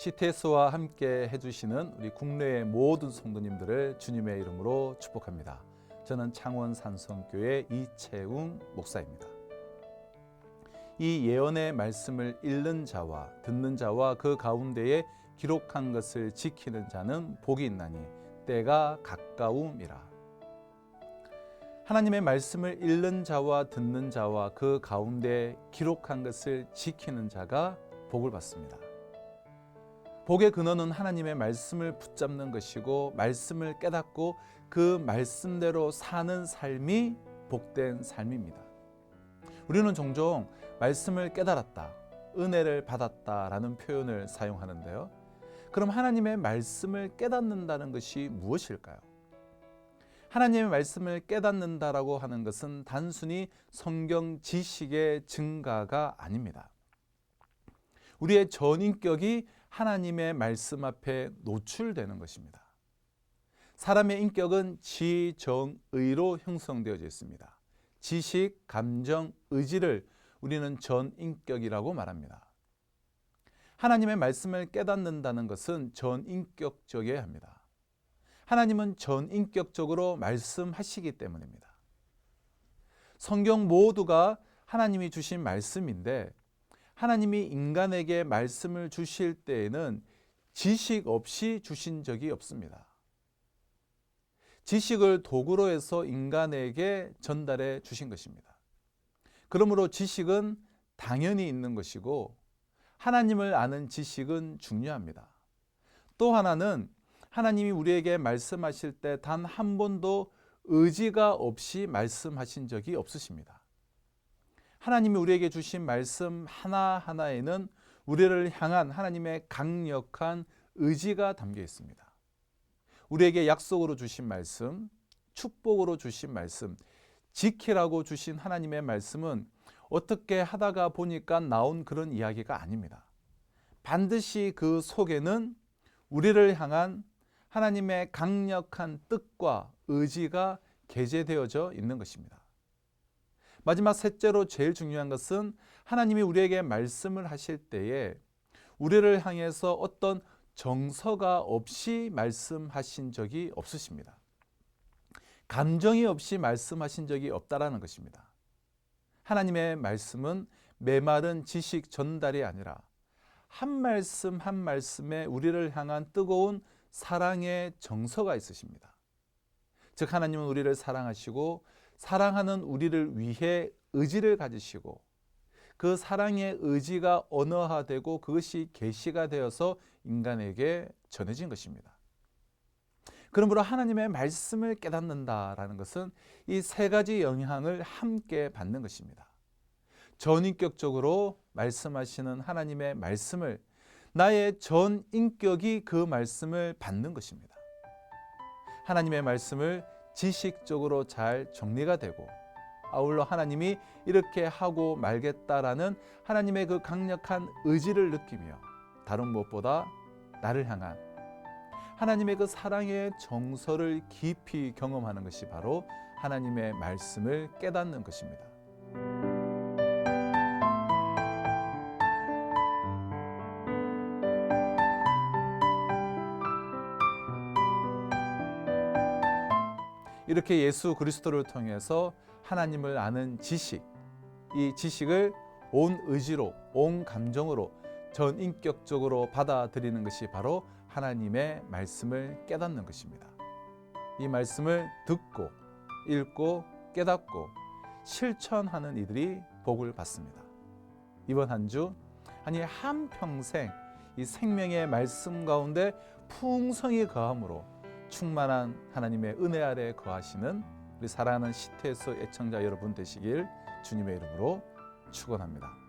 CTS와 함께 해주시는 우리 국내의 모든 성도님들을 주님의 이름으로 축복합니다. 저는 창원 산성교회 이채웅 목사입니다. 이 예언의 말씀을 읽는 자와 듣는 자와 그 가운데에 기록한 것을 지키는 자는 복이 있나니 때가 가까움이라. 하나님의 말씀을 읽는 자와 듣는 자와 그 가운데 기록한 것을 지키는 자가 복을 받습니다. 복의 근원은 하나님의 말씀을 붙잡는 것이고 말씀을 깨닫고 그 말씀대로 사는 삶이 복된 삶입니다. 우리는 종종 말씀을 깨달았다, 은혜를 받았다라는 표현을 사용하는데요. 그럼 하나님의 말씀을 깨닫는다는 것이 무엇일까요? 하나님의 말씀을 깨닫는다라고 하는 것은 단순히 성경 지식의 증가가 아닙니다. 우리의 전인격이 하나님의 말씀 앞에 노출되는 것입니다. 사람의 인격은 지, 정, 의로 형성되어져 있습니다. 지식, 감정, 의지를 우리는 전인격이라고 말합니다. 하나님의 말씀을 깨닫는다는 것은 전인격적이어야 합니다. 하나님은 전인격적으로 말씀하시기 때문입니다. 성경 모두가 하나님이 주신 말씀인데 하나님이 인간에게 말씀을 주실 때에는 지식 없이 주신 적이 없습니다. 지식을 도구로 해서 인간에게 전달해 주신 것입니다. 그러므로 지식은 당연히 있는 것이고 하나님을 아는 지식은 중요합니다. 또 하나는 하나님이 우리에게 말씀하실 때 단 한 번도 의지가 없이 말씀하신 적이 없으십니다. 하나님이 우리에게 주신 말씀 하나하나에는 우리를 향한 하나님의 강력한 의지가 담겨 있습니다. 우리에게 약속으로 주신 말씀, 축복으로 주신 말씀, 지키라고 주신 하나님의 말씀은 어떻게 하다가 보니까 나온 그런 이야기가 아닙니다. 반드시 그 속에는 우리를 향한 하나님의 강력한 뜻과 의지가 게재되어져 있는 것입니다. 마지막 셋째로 제일 중요한 것은 하나님이 우리에게 말씀을 하실 때에 우리를 향해서 어떤 정서가 없이 말씀하신 적이 없으십니다. 감정이 없이 말씀하신 적이 없다라는 것입니다. 하나님의 말씀은 메마른 지식 전달이 아니라 한 말씀 한 말씀에 우리를 향한 뜨거운 사랑의 정서가 있으십니다. 즉 하나님은 우리를 사랑하시고 사랑하는 우리를 위해 의지를 가지시고 그 사랑의 의지가 언어화되고 그것이 계시가 되어서 인간에게 전해진 것입니다. 그러므로 하나님의 말씀을 깨닫는다라는 것은 이 세 가지 영향을 함께 받는 것입니다. 전인격적으로 말씀하시는 하나님의 말씀을 나의 전인격이 그 말씀을 받는 것입니다. 하나님의 말씀을 지식적으로 잘 정리가 되고 아울러 하나님이 이렇게 하고 말겠다라는 하나님의 그 강력한 의지를 느끼며 다른 무엇보다 나를 향한 하나님의 그 사랑의 정서를 깊이 경험하는 것이 바로 하나님의 말씀을 깨닫는 것입니다. 이렇게 예수 그리스도를 통해서 하나님을 아는 지식, 이 지식을 온 의지로, 온 감정으로 전인격적으로 받아들이는 것이 바로 하나님의 말씀을 깨닫는 것입니다. 이 말씀을 듣고, 읽고, 깨닫고, 실천하는 이들이 복을 받습니다. 이번 한 주, 아니 한평생 이 생명의 말씀 가운데 풍성히 거함으로 충만한 하나님의 은혜 아래 거하시는 우리 사랑하는 CTS 애청자 여러분 되시길 주님의 이름으로 축원합니다.